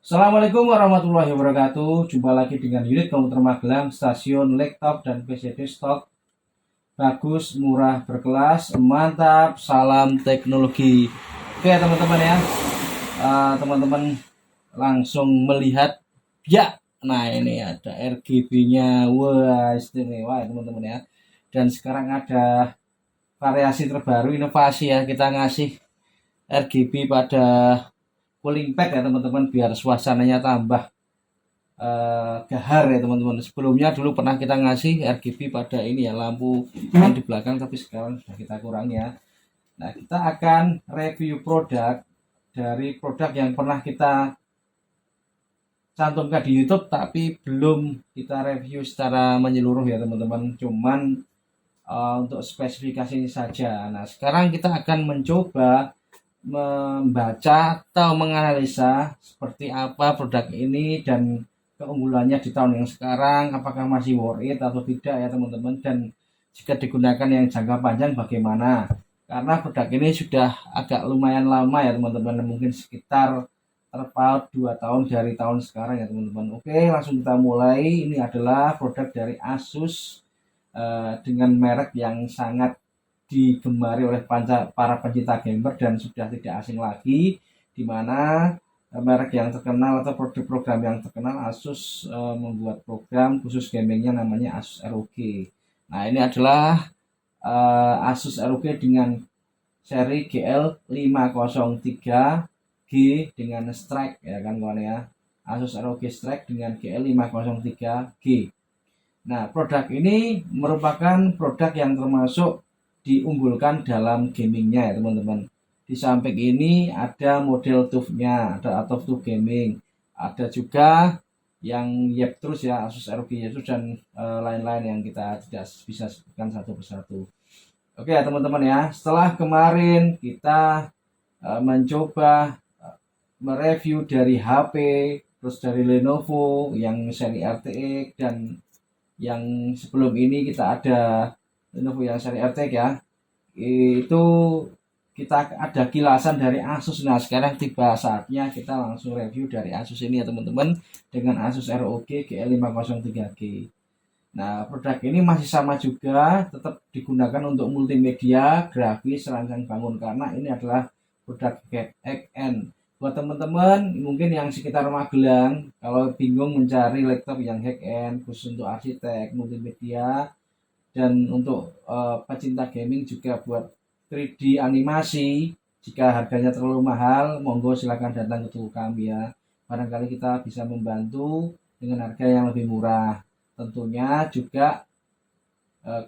Assalamualaikum warahmatullahi wabarakatuh. Jumpa lagi dengan unit komputer Magelang, stasiun laptop dan PC desktop. Bagus, murah, berkelas, mantap, salam teknologi. Oke teman-teman ya, teman-teman langsung melihat ya. Nah ini ada RGB-nya, wah istimewa ya teman-teman ya. Dan sekarang ada variasi terbaru, inovasi ya, kita ngasih RGB pada cooling pad ya teman-teman, biar suasananya tambah gahar ya teman-teman. Sebelumnya dulu pernah kita ngasih RGB pada ini ya, lampu yang di belakang, tapi sekarang sudah kita kurangi ya. Nah kita akan review produk dari produk yang pernah kita cantumkan di YouTube tapi belum kita review secara menyeluruh ya teman-teman, cuman untuk spesifikasinya saja. Nah sekarang kita akan mencoba membaca atau menganalisa seperti apa produk ini dan keunggulannya di tahun yang sekarang, apakah masih worth it atau tidak ya teman-teman, dan jika digunakan yang jangka panjang bagaimana, karena produk ini sudah agak lumayan lama ya teman-teman, mungkin sekitar terpaut 2 tahun dari tahun sekarang ya teman-teman. Oke langsung kita mulai. Ini adalah produk dari Asus dengan merek yang sangat digemari oleh para pencinta gamer dan sudah tidak asing lagi, di mana merek yang terkenal atau produk program yang terkenal Asus membuat program khusus gamingnya namanya Asus ROG. Nah ini adalah Asus ROG dengan seri GL503G dengan strike ya kan kawan ya. Asus ROG Strike dengan GL503G. Nah produk ini merupakan produk yang termasuk diunggulkan dalam gamingnya ya teman-teman. Di samping ini ada model TUF-nya, ada atau TUF gaming, ada juga yang Yep terus ya, Asus ROG Yesus dan lain-lain yang kita tidak bisa sebutkan satu persatu. Oke ya teman-teman ya, setelah kemarin kita mencoba mereview dari HP, terus dari Lenovo yang seri RTX, dan yang sebelum ini kita ada Lenovo yang seri RTX ya, itu kita ada kilasan dari Asus. Nah sekarang tiba saatnya kita langsung review dari Asus ini ya teman-teman, dengan Asus ROG GL503G. Nah produk ini masih sama juga, tetap digunakan untuk multimedia, grafis, rancang bangun, karena ini adalah produk high-end. Buat teman-teman mungkin yang sekitar Magelang, kalau bingung mencari laptop yang high-end khusus untuk arsitek, multimedia, dan untuk pecinta gaming juga buat 3D animasi, jika harganya terlalu mahal monggo silahkan datang ke toko kami ya, barangkali kita bisa membantu dengan harga yang lebih murah. Tentunya juga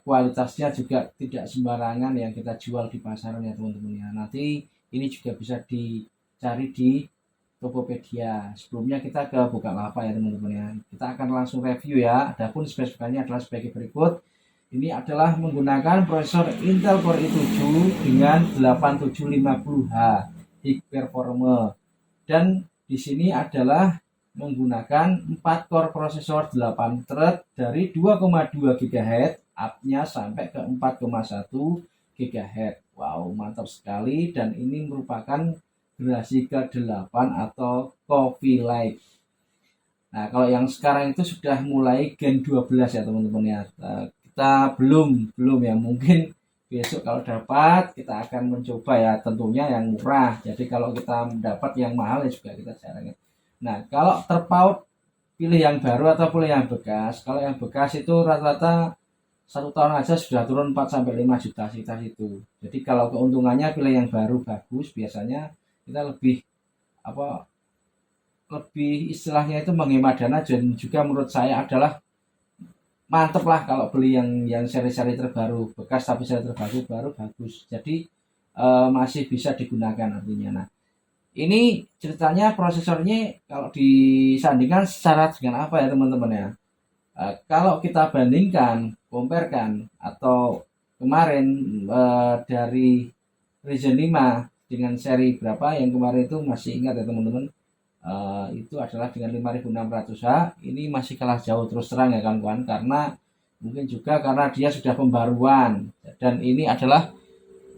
kualitasnya juga tidak sembarangan yang kita jual di pasaran ya teman-teman ya. Nanti ini juga bisa dicari di Tokopedia. Sebelumnya kita ke Bukalapak ya teman-teman ya. Kita akan langsung review ya. Adapun spesifikasinya adalah sebagai berikut. Ini adalah menggunakan prosesor Intel Core i7 dengan 8750H High Performance, dan di sini adalah menggunakan 4 core prosesor 8 thread dari 2,2 GHz up-nya sampai ke 4,1 GHz. Wow, mantap sekali, dan ini merupakan generasi ke-8 atau Coffee Lake. Nah, kalau yang sekarang itu sudah mulai Gen 12 ya teman-teman ya. Kita belum ya, mungkin besok kalau dapat kita akan mencoba ya, tentunya yang murah. Jadi kalau kita mendapat yang mahal ya juga kita jarang. Nah kalau terpaut pilih yang baru atau pilih yang bekas. Kalau yang bekas itu rata-rata 1 tahun aja sudah turun 4 sampai 5 juta sekitar itu. Jadi kalau keuntungannya pilih yang baru bagus, biasanya kita lebih lebih istilahnya itu menghemat dana, dan juga menurut saya adalah mantep lah kalau beli yang seri-seri terbaru. Bekas tapi seri terbaru baru bagus, jadi masih bisa digunakan artinya. Nah ini ceritanya prosesornya kalau disandingkan secara dengan apa ya teman-teman ya, kalau kita bandingkan, comparekan atau kemarin dari Ryzen 5 dengan seri berapa yang kemarin itu masih ingat ya teman-teman, itu adalah dengan 5600H, ini masih kalah jauh terus terang ya kawan-kawan, karena mungkin juga karena dia sudah pembaruan dan ini adalah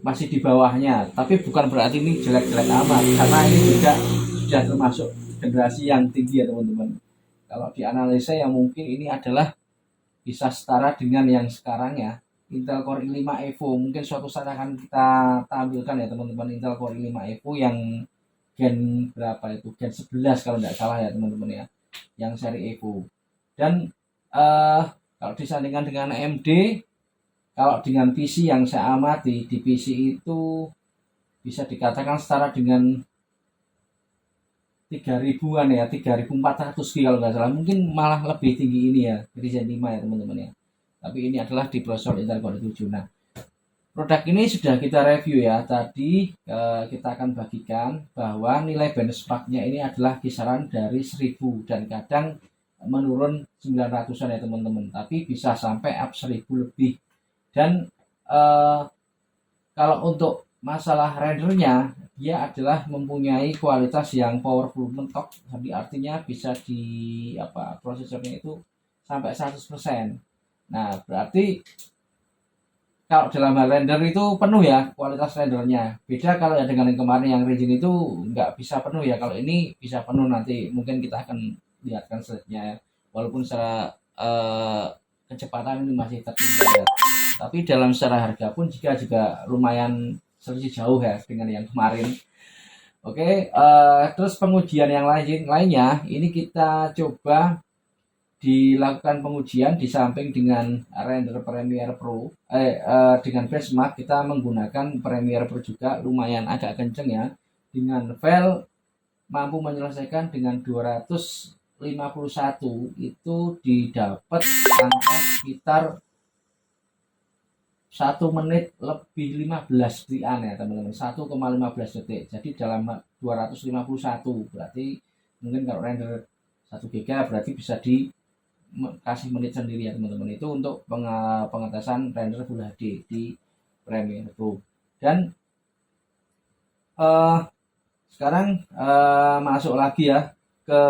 masih di bawahnya, tapi bukan berarti ini jelek-jelek amat, karena ini juga sudah termasuk generasi yang tinggi ya teman-teman. Kalau dianalisa yang mungkin ini adalah bisa setara dengan yang sekarang ya, Intel Core i5 Evo. Mungkin suatu saat akan kita tampilkan ya teman-teman, Intel Core i5 Evo yang gen berapa itu, gen 11 kalau tidak salah ya teman-teman ya, yang seri Evo. Dan kalau disandingkan dengan AMD, kalau dengan PC yang saya amati, di PC itu bisa dikatakan setara dengan 3000-an ya, 3400 kalau nggak salah, mungkin malah lebih tinggi ini ya, Ryzen 5 ya teman-teman ya. Tapi ini adalah di prosesor Intel Core i7. Nah, produk ini sudah kita review ya. Tadi kita akan bagikan bahwa nilai benchmarknya ini adalah kisaran dari 1000 dan kadang menurun 900-an ya teman-teman. Tapi bisa sampai up 1000 lebih. Dan kalau untuk masalah rendernya, dia adalah mempunyai kualitas yang powerful mentok, jadi artinya bisa di prosesornya itu sampai 100%. Nah, berarti kalau dalam hal render itu penuh ya kualitas rendernya. Beda kalau ya dengan yang kemarin yang Ryzen itu nggak bisa penuh ya. Kalau ini bisa penuh, nanti mungkin kita akan lihatkan slide-nya ya. Walaupun secara kecepatan ini masih tertinggal ya. Tapi dalam secara harga pun juga lumayan selisih jauh ya dengan yang kemarin. Oke, terus pengujian yang lainnya ini kita coba dilakukan pengujian di samping dengan render Premiere Pro dengan benchmark kita menggunakan Premiere Pro juga lumayan agak kenceng ya, dengan file mampu menyelesaikan dengan 251 itu didapat angka sekitar 1 menit lebih 15 detikan ya teman-teman, 1,15 detik. Jadi dalam 251 berarti mungkin kalau render 1 GB berarti bisa dikasih menit sendiri ya teman-teman. Itu untuk pengetesan render Full HD di Premiere Pro. Dan sekarang masuk lagi ya ke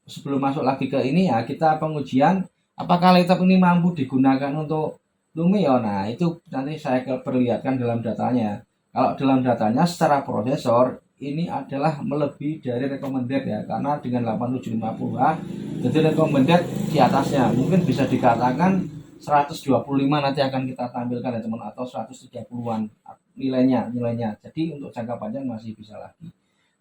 sebelum masuk lagi ke ini ya, kita pengujian apakah laptop ini mampu digunakan untuk Lumio. Nah, itu nanti saya perlihatkan dalam datanya. Kalau dalam datanya secara prosesor ini adalah melebihi dari recommended ya, karena dengan 8750H jadi recommended di atasnya. Mungkin bisa dikatakan 125 nanti akan kita tampilkan ya teman, atau 130-an nilainya. Jadi untuk jangka panjang masih bisa lagi.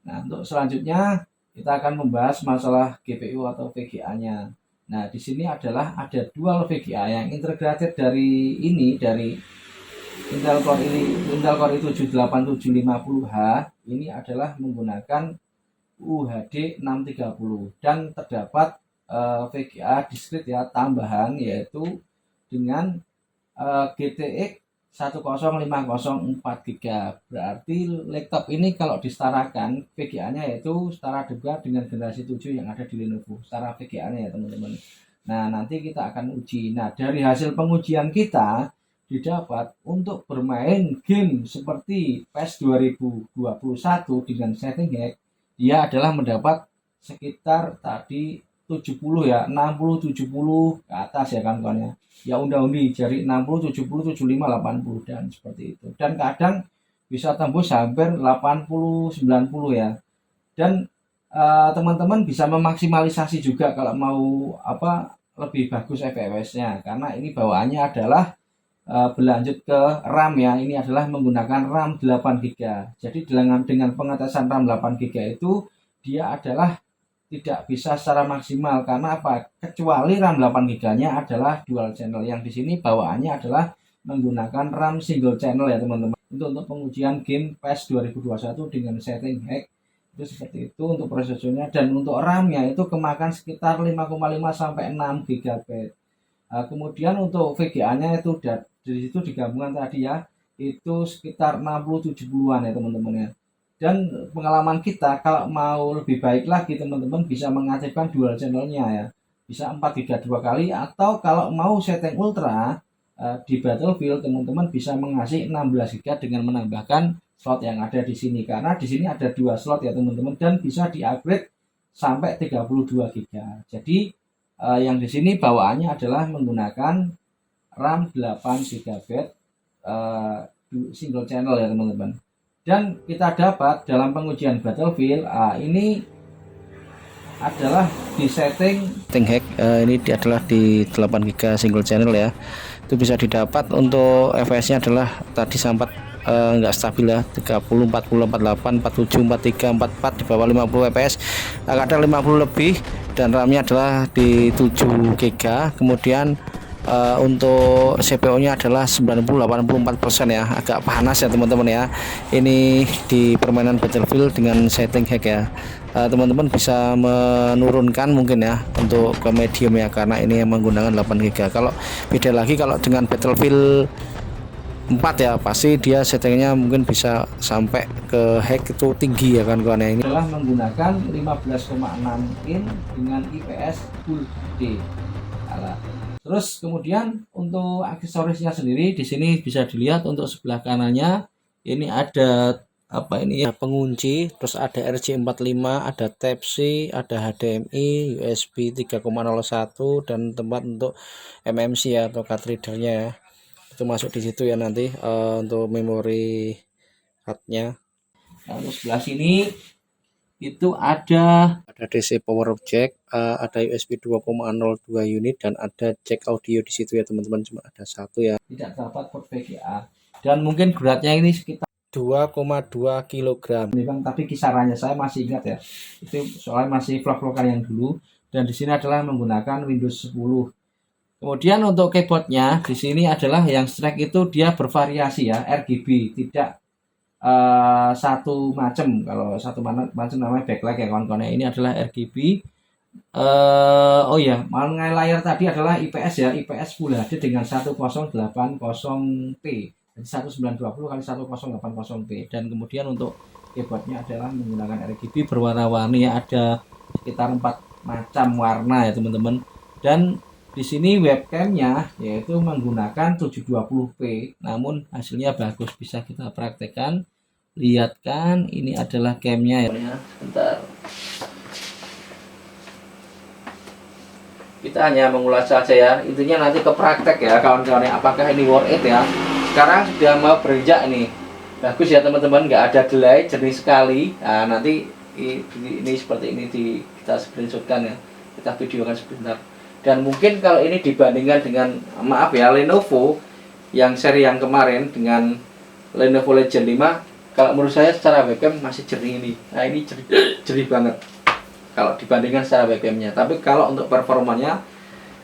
Nah, untuk selanjutnya kita akan membahas masalah GPU atau VGA-nya. Nah, di sini adalah ada dual VGA yang integrated dari Intel Core i7 8750H ini adalah menggunakan UHD 630 dan terdapat VGA discrete ya tambahan, yaitu dengan GTX 10504 GB. Berarti laptop ini kalau disetarakan VGA-nya yaitu setara juga dengan generasi 7 yang ada di Lenovo, setara VGA-nya ya teman-teman. Nah, nanti kita akan uji. Nah, dari hasil pengujian kita didapat untuk bermain game seperti PES 2021 dengan setting hack, dia adalah mendapat sekitar tadi 70 ya, 60 70 ke atas ya kawan-kawannya. Ya undi jari 60 70 75 80 dan seperti itu. Dan kadang bisa tembus hampir 80 90 ya. Dan teman-teman bisa memaksimalisasi juga kalau mau lebih bagus FPS-nya, karena ini bawaannya adalah berlanjut ke RAM ya. Ini adalah menggunakan RAM 8 GB. Jadi dengan pengetesan RAM 8 GB itu dia adalah tidak bisa secara maksimal, karena apa? Kecuali RAM 8 GB-nya adalah dual channel, yang di sini bawaannya adalah menggunakan RAM single channel ya teman-teman. Untuk pengujian game PES 2021 dengan setting hack itu seperti itu untuk prosesornya. Dan untuk RAM-nya itu kemakan sekitar 5,5 sampai 6 GB. Kemudian untuk VGA-nya itu dari situ digabungkan tadi ya, itu sekitar 60 70-an ya teman-teman ya. Dan pengalaman kita kalau mau lebih baik lagi teman-teman bisa mengaktifkan dual channelnya ya, bisa 4 GB 2 kali, atau kalau mau setting ultra di Battlefield teman-teman bisa mengasih 16 GB dengan menambahkan slot yang ada di sini, karena di sini ada 2 slot ya teman-teman, dan bisa di-upgrade sampai 32 GB. Jadi yang di sini bawaannya adalah menggunakan RAM 8 GB single channel ya teman-teman. Dan kita dapat dalam pengujian Battlefield ini adalah di setting hack. Ini adalah di 8 GB single channel ya, itu bisa didapat. Untuk fps nya adalah tadi sempat nggak stabil ya, 30, 40, 48, 47, 43, 44, di bawah 50 fps, kadang 50 lebih, dan RAM-nya adalah di 7 GB. Kemudian untuk CPU nya adalah 90-84% ya, agak panas ya teman-teman ya. Ini di permainan Battlefield dengan setting hack ya. Teman-teman bisa menurunkan mungkin ya untuk ke medium ya, karena ini yang menggunakan 8 GB. Kalau beda lagi kalau dengan Battlefield 4 ya, pasti dia settingnya mungkin bisa sampai ke hack itu tinggi ya kan kawan. Ini adalah menggunakan 15,6 in dengan IPS Full HD. Terus kemudian untuk aksesorisnya sendiri di sini bisa dilihat. Untuk sebelah kanannya ini ada apa ini ya, pengunci, terus ada RJ45, ada Type-C, ada HDMI, USB 3,01, dan tempat untuk MMC ya, atau card readernya ya. Itu masuk di situ ya nanti untuk memori cardnya. Lalu sebelah sini itu ada DC power jack, ada USB 2,02 unit, dan ada jack audio di situ ya teman-teman. Cuma ada satu ya, tidak dapat port VGA, dan mungkin beratnya ini sekitar 2,2 kg. Bang, tapi kisarannya saya masih ingat ya, itu soalnya masih vlog-vlogan yang dulu. Dan di sini adalah menggunakan Windows 10. Kemudian untuk keyboardnya di sini adalah yang strike itu dia bervariasi ya, RGB, tidak satu macam. Kalau satu macam namanya backlight ya kawan-kawan. Ini adalah RGB. Oh ya, mengenai layar tadi adalah IPS ya, IPS Full HD dengan 1080p, jadi 1920 kali 1080p. Dan kemudian untuk keyboardnya adalah menggunakan RGB berwarna-warni ya, ada sekitar 4 macam warna ya teman-teman. Dan di sini webcamnya yaitu menggunakan 720p, namun hasilnya bagus, bisa kita praktekkan. Lihat kan, ini adalah camnya ya. Sebentar, kita hanya mengulas saja ya, intinya nanti ke praktek ya kawan-kawan, apakah ini worth it ya. Sekarang sudah mau berinjak ini, bagus ya teman-teman, nggak ada delay, jernih sekali. Nah, nanti ini seperti ini kita screenshotkan ya, kita videokan sebentar. Dan mungkin kalau ini dibandingkan dengan, maaf ya, Lenovo yang seri yang kemarin dengan Lenovo Legion 5, kalau menurut saya secara webcam masih jernih ini. Nah, ini jernih banget kalau dibandingkan secara webcamnya. Tapi kalau untuk performanya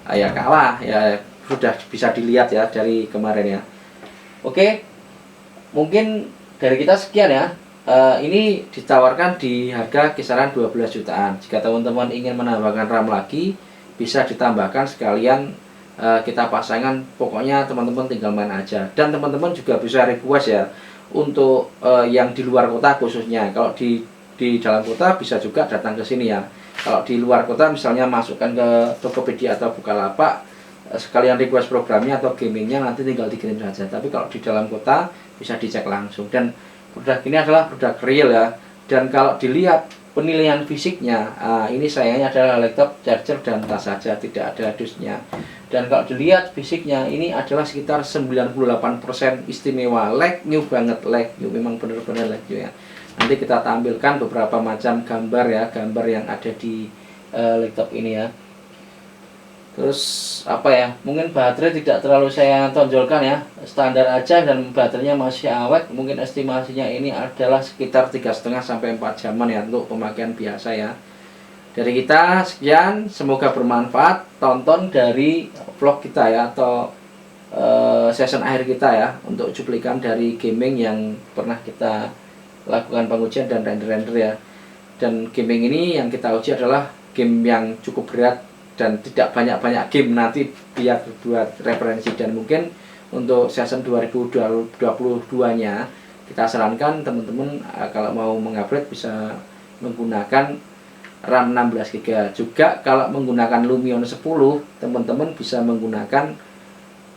ya kalah ya, sudah bisa dilihat ya dari kemarin ya. Oke, mungkin dari kita sekian ya. Ini ditawarkan di harga kisaran 12 jutaan. Jika teman-teman ingin menambahkan RAM lagi, bisa ditambahkan sekalian, kita pasangan. Pokoknya teman-teman tinggal main aja. Dan teman-teman juga bisa request ya untuk yang di luar kota khususnya. Kalau di dalam kota bisa juga datang ke sini ya. Kalau di luar kota misalnya masukkan ke Tokopedia atau Bukalapak, sekalian request programnya atau gamingnya, nanti tinggal dikirim saja. Tapi kalau di dalam kota bisa dicek langsung. Dan produk ini adalah produk real ya. Dan kalau dilihat penilaian fisiknya, ini sayangnya adalah laptop, charger, dan tas saja, tidak ada dusnya. Dan kalau dilihat fisiknya, ini adalah sekitar 98% istimewa. Like new banget, like new, memang benar-benar like new ya. Nanti kita tampilkan beberapa macam gambar ya, gambar yang ada di laptop ini ya. Terus apa ya, mungkin baterai tidak terlalu saya tonjolkan ya, standar aja, dan baterainya masih awet. Mungkin estimasinya ini adalah sekitar 3,5 sampai 4 jaman ya untuk pemakaian biasa ya. Dari kita sekian, semoga bermanfaat. Tonton dari vlog kita ya, atau session akhir kita ya, untuk cuplikan dari gaming yang pernah kita lakukan pengujian dan render-render ya. Dan gaming ini yang kita uji adalah game yang cukup berat dan tidak banyak-banyak game, nanti biar buat referensi. Dan mungkin untuk season 2022 nya kita sarankan teman-teman kalau mau mengupgrade bisa menggunakan RAM 16 GB. Juga kalau menggunakan Lumion 10, teman-teman bisa menggunakan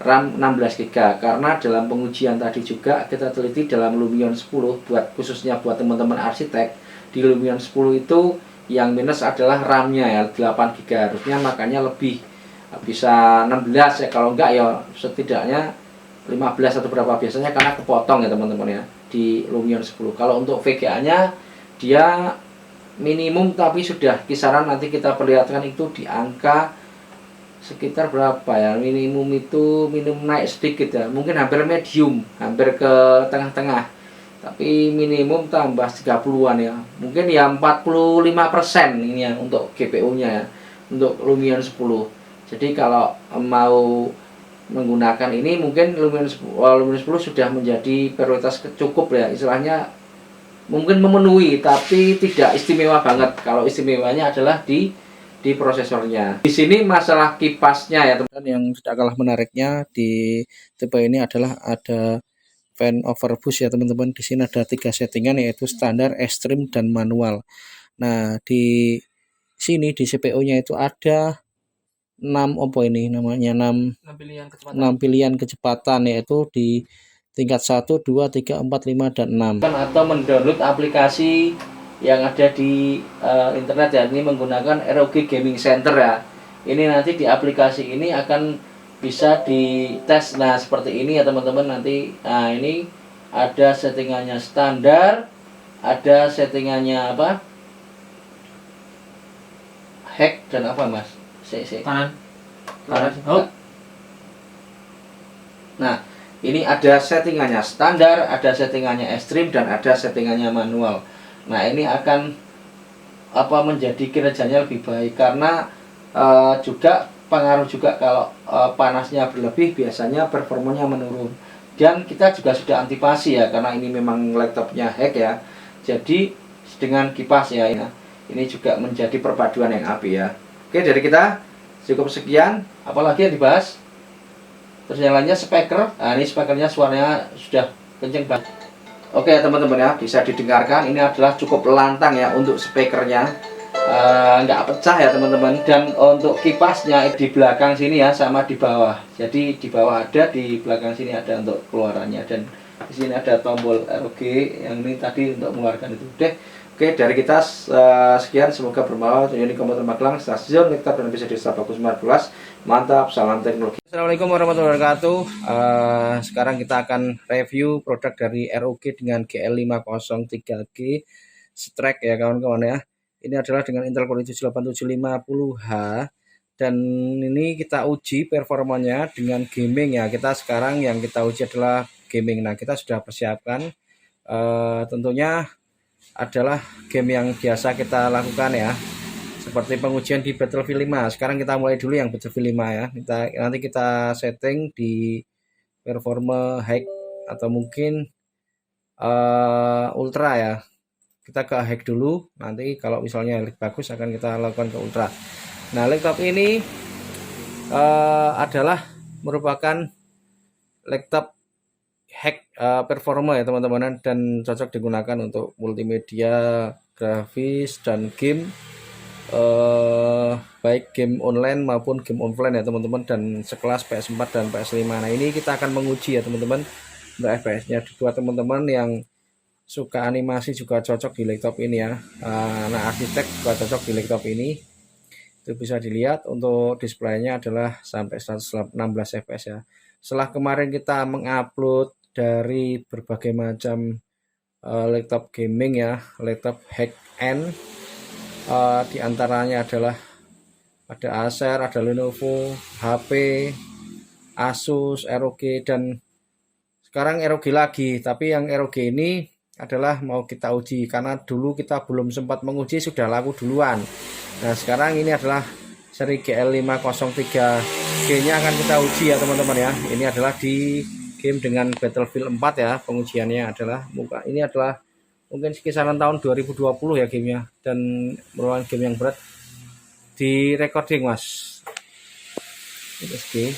RAM 16 GB, karena dalam pengujian tadi juga kita teliti dalam Lumion 10, khususnya buat teman-teman arsitek, di Lumion 10 itu yang minus adalah RAM-nya ya, 8 GB. Harusnya makanya lebih bisa 16 ya, kalau enggak ya setidaknya 15 atau berapa biasanya, karena kepotong ya teman-teman ya di Lumion 10. Kalau untuk VGA-nya dia minimum, tapi sudah kisaran nanti kita perlihatkan itu di angka sekitar berapa ya, minimum itu minimum naik sedikit ya, mungkin hampir medium, hampir ke tengah-tengah, tapi minimum tambah 30-an ya, mungkin ya 45% ini ya untuk GPU nya ya, untuk Lumion 10. Jadi kalau mau menggunakan ini mungkin Lumion 10 sudah menjadi prioritas cukup ya, istilahnya mungkin memenuhi tapi tidak istimewa banget. Kalau istimewanya adalah di prosesornya. Di sini masalah kipasnya ya teman-teman, yang tidak kalah menariknya di tipe ini adalah ada fan overboost ya teman-teman. Di sini ada 3 settingan, yaitu standar, ekstrim, dan manual. Nah, di sini di CPU-nya itu ada 6 apa ini namanya, 6 pilihan kecepatan, yaitu di tingkat 1, 2, 3, 4, 5, dan 6. Atau mendownload aplikasi yang ada di internet ya, ini menggunakan ROG Gaming Center ya. Ini nanti di aplikasi ini akan bisa dites. Nah, seperti ini ya teman-teman nanti. Nah, ini ada settingannya standar, ada settingannya apa? Hack dan apa Mas? Kanan. Oh. Nah, ini ada settingannya standar, ada settingannya ekstrim, dan ada settingannya manual. Nah, ini akan menjadi kinerjanya lebih baik, karena juga pengaruh juga kalau panasnya berlebih biasanya performanya menurun. Dan kita juga sudah antisipasi ya, karena ini memang laptopnya hack ya. Jadi dengan kipas ya, ini juga menjadi perpaduan yang apik ya. Oke, dari kita cukup sekian. Apalagi yang dibahas? Terus yang lainnya speaker. Nah, ini speakernya suaranya sudah kenceng banget. Oke teman-teman ya, bisa didengarkan. Ini adalah cukup lantang ya untuk speakernya, nggak pecah ya teman-teman. Dan untuk kipasnya di belakang sini ya, sama di bawah. Jadi di bawah ada, di belakang sini ada untuk keluarannya, dan di sini ada tombol ROG yang ini tadi untuk mengeluarkan itu. Oke, dari kita sekian, semoga bermanfaat. Ini komputer Magelang, stasiun laptop dan bisa desa bagus 14. Mantap, salam teknologi. Assalamualaikum warahmatullahi wabarakatuh. Sekarang kita akan review produk dari ROG dengan GL503G Strike ya kawan-kawan ya. Ini adalah dengan Intel Core i7 8750H, dan ini kita uji performanya dengan gaming ya. Kita sekarang yang kita uji adalah gaming. Nah, kita sudah persiapkan tentunya adalah game yang biasa kita lakukan ya, seperti pengujian di Battlefield 5. Sekarang kita mulai dulu yang Battlefield 5 ya. Nanti kita setting di performa high atau mungkin ultra ya. Kita ke high dulu, nanti kalau misalnya bagus akan kita lakukan ke ultra. Nah, laptop ini adalah merupakan laptop hack performa ya teman-teman, dan cocok digunakan untuk multimedia, grafis, dan game, baik game online maupun game offline ya teman-teman, dan sekelas PS4 dan PS5. Nah, ini kita akan menguji ya teman-teman untuk FPS-nya. Buat teman-teman yang suka animasi juga cocok di laptop ini ya. Nah, arsitek juga cocok di laptop ini. Itu bisa dilihat untuk displaynya adalah sampai 116 fps ya. Setelah kemarin kita mengupload dari berbagai macam laptop gaming ya, laptop high end, diantaranya adalah ada Acer, ada Lenovo, HP, Asus, ROG, dan sekarang ROG lagi. Tapi yang ROG ini adalah mau kita uji, karena dulu kita belum sempat menguji, sudah laku duluan. Nah, sekarang ini adalah seri GL503G nya akan kita uji ya teman-teman ya. Ini adalah di game dengan Battlefield 4 ya. Pengujiannya adalah ini adalah mungkin kisaran tahun 2020 ya gamenya, dan merupakan game yang berat di recording Mas. SG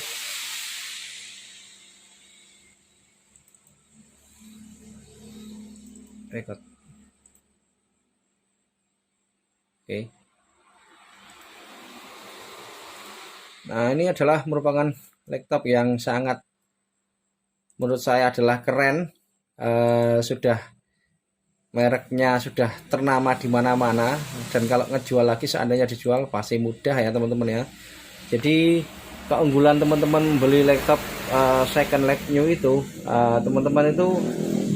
record. Oke. Nah, ini adalah merupakan laptop yang sangat menurut saya adalah keren. Sudah mereknya sudah ternama di mana-mana, dan kalau ngejual lagi seandainya dijual pasti mudah ya teman-teman ya. Jadi keunggulan teman-teman beli laptop second leg new itu, teman-teman itu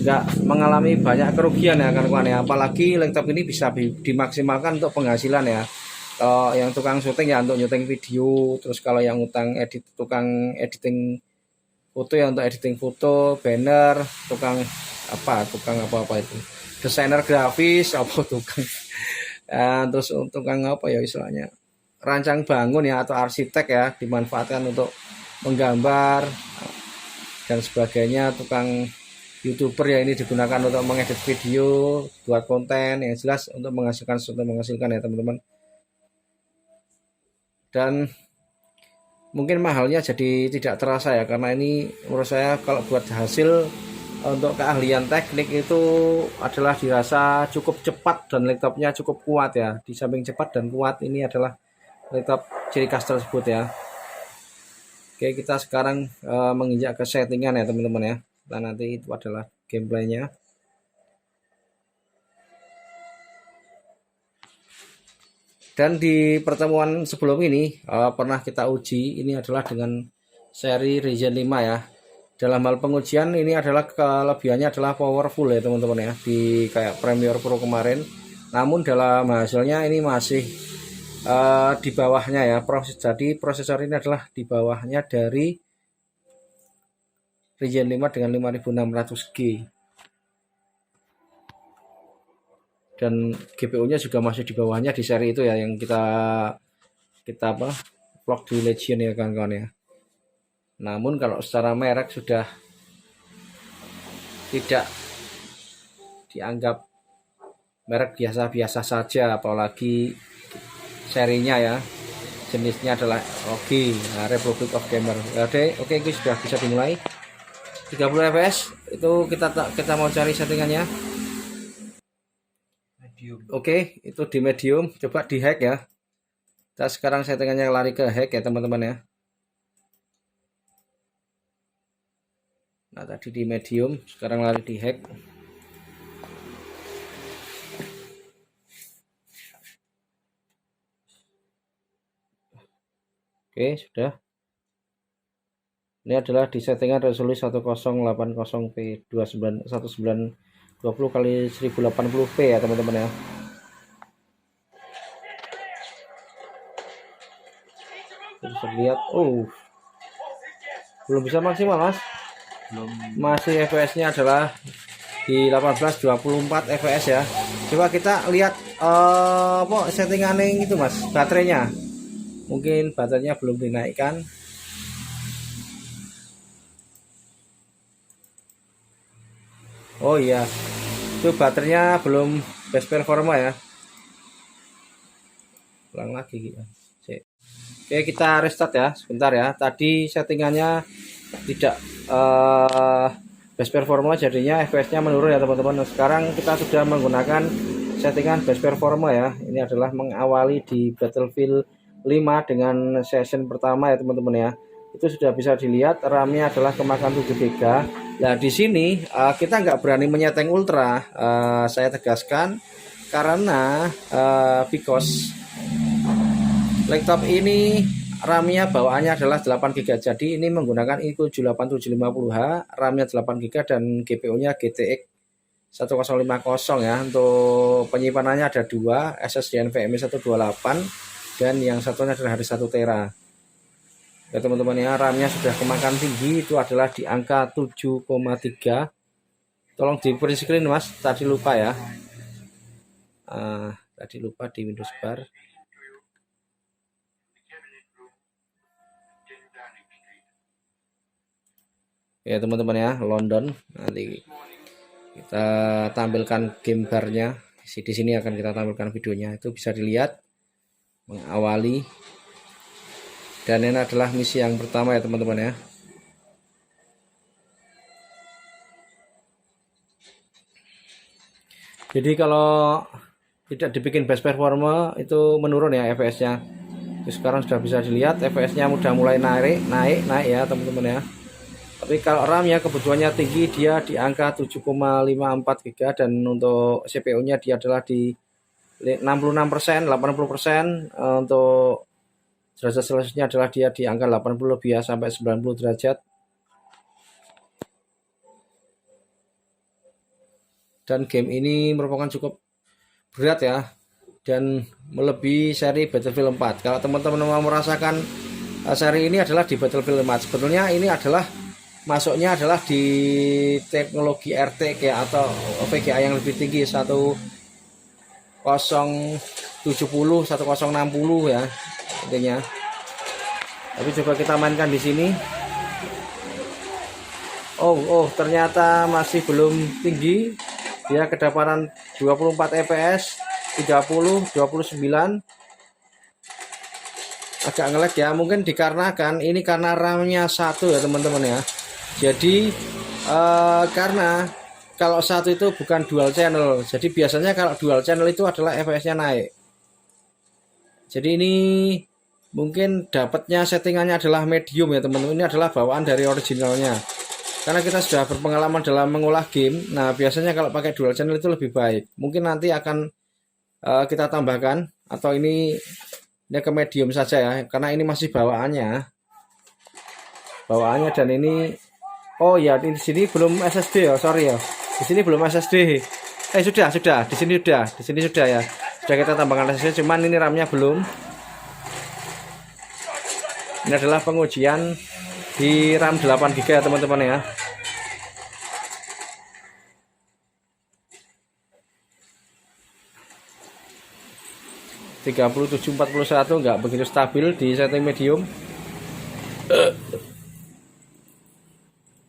nggak mengalami banyak kerugian ya kawan-kawan ya. Apalagi laptop ini bisa dimaksimalkan untuk penghasilan ya. Kalau yang tukang syuting ya untuk nyuting video, terus kalau yang tukang editing foto ya untuk editing foto, banner, tukang apa itu, desainer grafis apa tukang terus tukang apa ya istilahnya, rancang bangun ya atau arsitek ya, dimanfaatkan untuk menggambar dan sebagainya. Tukang YouTuber ya ini digunakan untuk mengedit video, buat konten yang jelas untuk menghasilkan ya teman-teman. Dan mungkin mahalnya jadi tidak terasa ya, karena ini menurut saya kalau buat hasil untuk keahlian teknik itu adalah dirasa cukup cepat dan laptopnya cukup kuat ya. Di samping cepat dan kuat, ini adalah laptop ciri khas tersebut ya. Oke, kita sekarang menginjak ke settingan ya teman-teman ya. Dan nanti itu adalah gameplaynya. Dan di pertemuan sebelum ini pernah kita uji, ini adalah dengan seri Ryzen 5 ya. Dalam hal pengujian ini adalah kelebihannya adalah powerful ya teman-teman ya, di kayak Premiere Pro kemarin. Namun dalam hasilnya ini masih di bawahnya ya. Jadi prosesor ini adalah di bawahnya dari Ryzen 5 dengan 5600G. Dan GPU-nya juga masih di bawahnya di seri itu ya, yang kita vlog di Legion ya kawan-kawan ya. Namun kalau secara merek sudah tidak dianggap merek biasa-biasa saja, apalagi serinya ya, jenisnya adalah ROG, Republic of Gamer. Oke, ini sudah bisa dimulai 30 fps. Itu kita mau cari settingannya. Oke, itu di medium, coba di hack ya. Kita sekarang settingannya lari ke hack ya teman-teman ya. Nah, tadi di medium, sekarang lari di hack. Oke, sudah. Ini adalah di settingan resolusi 1080p 1920 kali 1080p ya teman-teman ya. Bisa lihat, belum bisa maksimal mas, masih fps-nya adalah di 18-24 fps ya. Coba kita lihat settingan itu mas, baterainya. Mungkin baterainya belum dinaikkan. Oh iya, itu baterainya belum best performa ya. Ulang lagi gitu. Oke, kita restart ya sebentar ya. Tadi settingannya tidak best performa, jadinya fps-nya menurun ya teman-teman. Sekarang kita sudah menggunakan settingan best performa ya. Ini adalah mengawali di Battlefield 5 dengan session pertama ya teman-teman ya. Itu sudah bisa dilihat RAM-nya adalah kemakan 7 GB. Nah di sini kita nggak berani menyeting ultra, saya tegaskan, karena because laptop ini RAM-nya bawaannya adalah 8 GB. Jadi ini menggunakan iCool 8750H, RAM-nya 8 GB dan GPU-nya GTX 1050 ya. Untuk penyimpanannya ada 2, SSD NVMe 128 dan yang satunya adalah hari 1 tera. Ya teman-teman ya, RAM-nya sudah kemakan tinggi, itu adalah di angka 7,3. Tolong di print screen mas, tadi lupa ya. Tadi lupa di Windows Bar. Ya teman-teman ya, London. Nanti kita tampilkan game barnya. Di sini akan kita tampilkan videonya, itu bisa dilihat mengawali. Dan ini adalah misi yang pertama ya teman-teman ya. Jadi kalau tidak dibikin best performa itu menurun ya fps-nya. Sekarang sudah bisa dilihat fps-nya udah mulai naik ya teman-teman ya. Tapi kalau RAM ya kebutuhannya tinggi, dia di angka 7,54 GB dan untuk CPU-nya dia adalah di 66%, 80%. Untuk derajat celciusnya adalah dia di angka 80 lebih ya, sampai 90 derajat. dan game ini merupakan cukup berat ya, dan melebihi seri Battlefield 4. Kalau teman-teman mau merasakan seri ini adalah di Battlefield 4. Sebetulnya ini adalah masuknya adalah di teknologi RTK atau VGA yang lebih tinggi, 1070 1060 ya intinya. Tapi coba kita mainkan di sini. Oh ternyata masih belum tinggi. Dia kedapatan 24 fps, 30, 29. Agak ngelag ya, mungkin dikarenakan ini karena RAM-nya 1 ya teman-teman ya. Jadi karena kalau 1 itu bukan dual channel. Jadi biasanya kalau dual channel itu adalah fps-nya naik. Jadi ini mungkin dapatnya settingannya adalah medium ya teman-teman. Ini adalah bawaan dari originalnya. Karena kita sudah berpengalaman dalam mengolah game. Nah biasanya kalau pakai dual channel itu lebih baik. Mungkin nanti akan kita tambahkan, atau ini ke medium saja ya, karena ini masih bawaannya. Dan ini oh ya, di sini belum SSD ya, sorry ya. Di sini belum SSD. Sudah. Di sini sudah ya. Sudah kita tambahkan SSD, cuman ini RAM-nya belum. Ini adalah pengujian di RAM 8GB ya teman-teman ya. (3741) nggak begitu stabil di setting medium.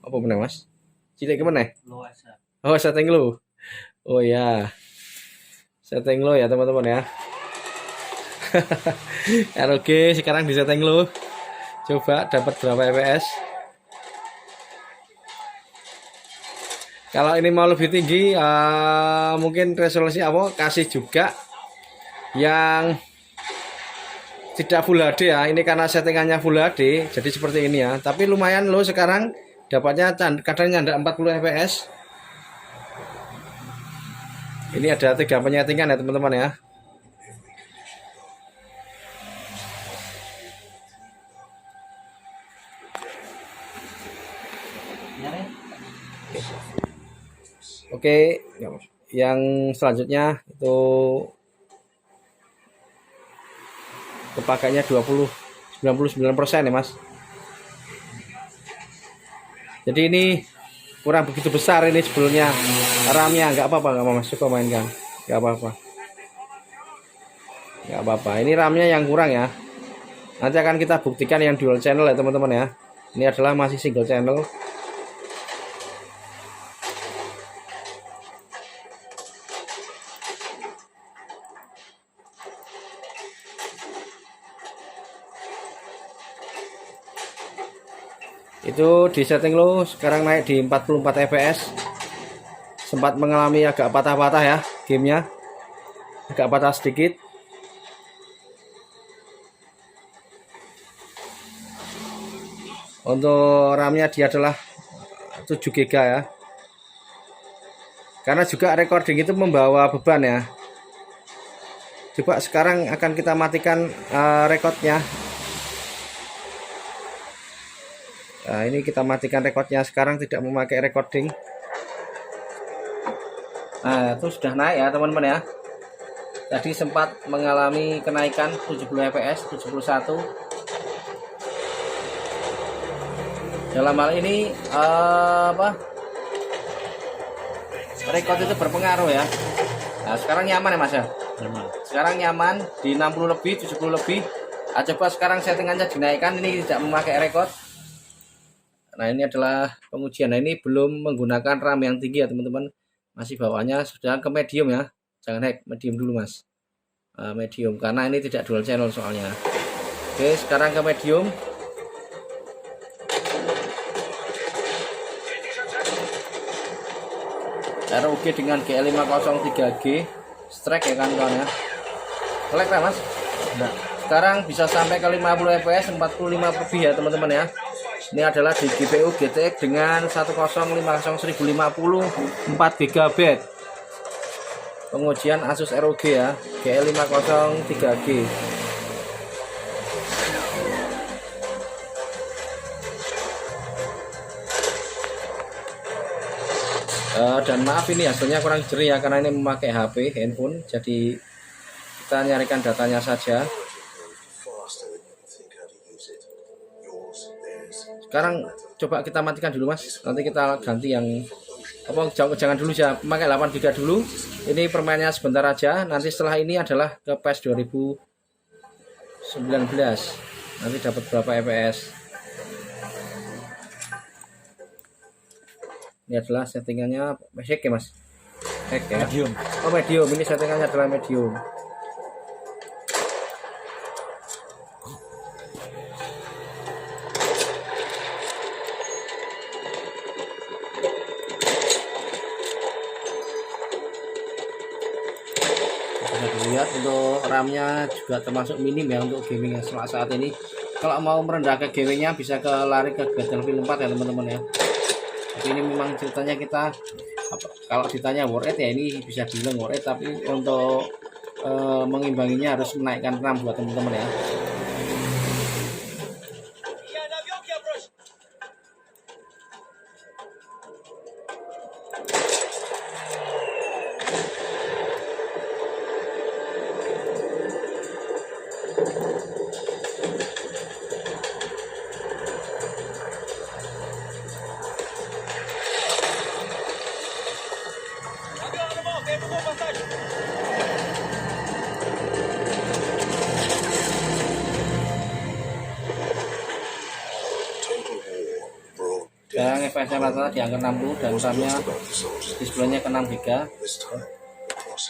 Apa benar mas? Cilik kemana? Oh setting low. Oh ya, setting low ya teman-teman ya. ROG sekarang di setting low. Coba dapat berapa fps. Kalau ini mau lebih tinggi, mungkin resolusi apa kasih juga yang tidak Full HD ya. Ini karena settingannya Full HD, jadi seperti ini ya. Tapi lumayan loh sekarang dapatnya kadang nyanda 40 fps. Ini ada 3 penyetingan ya teman-teman ya. Oke, yang selanjutnya itu kepakainya 99% ya mas. Jadi ini kurang begitu besar ini sebelumnya RAM-nya. Nggak apa-apa mas, coba mainkan, nggak apa-apa. Ini RAM-nya yang kurang ya. Nanti akan kita buktikan yang dual channel ya teman-teman ya. Ini adalah masih single channel. Itu di setting low, sekarang naik di 44 fps. Sempat mengalami agak patah-patah ya gamenya, agak patah sedikit. Untuk RAM-nya dia adalah 7GB ya. Karena juga recording itu membawa beban ya. Coba sekarang akan kita matikan recordnya. Nah, ini kita matikan recordnya sekarang, tidak memakai recording. Nah itu sudah naik ya teman-teman ya. Tadi sempat mengalami kenaikan 70 fps, 71. Dalam hal ini record itu berpengaruh ya. Nah sekarang nyaman ya mas ya. Sekarang nyaman di 60 lebih, 70 lebih. Coba sekarang settingannya dinaikkan, ini tidak memakai record. Nah ini adalah pengujian. Nah ini belum menggunakan RAM yang tinggi ya teman-teman. Masih bawaannya sudah ke medium ya. Jangan hack, medium dulu mas. Medium, karena ini tidak dual channel soalnya. Oke, sekarang ke medium. ROG dengan GL503G strike ya kan kawan ya. Selek lah mas. Nah, sekarang bisa sampai ke 50 fps, 45 lebih ya teman-teman ya. Ini adalah di GPU GTX dengan 1050 1050 4GB. Pengujian Asus ROG ya, GL503G. dan maaf ini hasilnya kurang jernih ya, karena ini memakai HP handphone, jadi kita nyarikan datanya saja. Sekarang coba kita matikan dulu Mas, nanti kita ganti yang jangan dulu ya, pakai 8 GB dulu. Ini permainnya sebentar aja, nanti setelah ini adalah ke PES 2019, nanti dapat berapa FPS. Ini adalah settingannya hack ya Mas, hack ya, medium. Oh medium, ini settingannya adalah medium. Bisa dilihat untuk RAM-nya juga termasuk minim ya untuk gaming yang saat ini. Kalau mau merendah ke gamingnya bisa lari ke Battlefield 4 ya teman-teman ya. Jadi ini memang ceritanya kita kalau ditanya worth it ya, ini bisa bilang worth it, tapi untuk mengimbanginya harus menaikkan RAM buat teman-teman ya. Yang FPS-nya rata-rata di angka 60 dan RAM-nya displaynya ke 6 GB.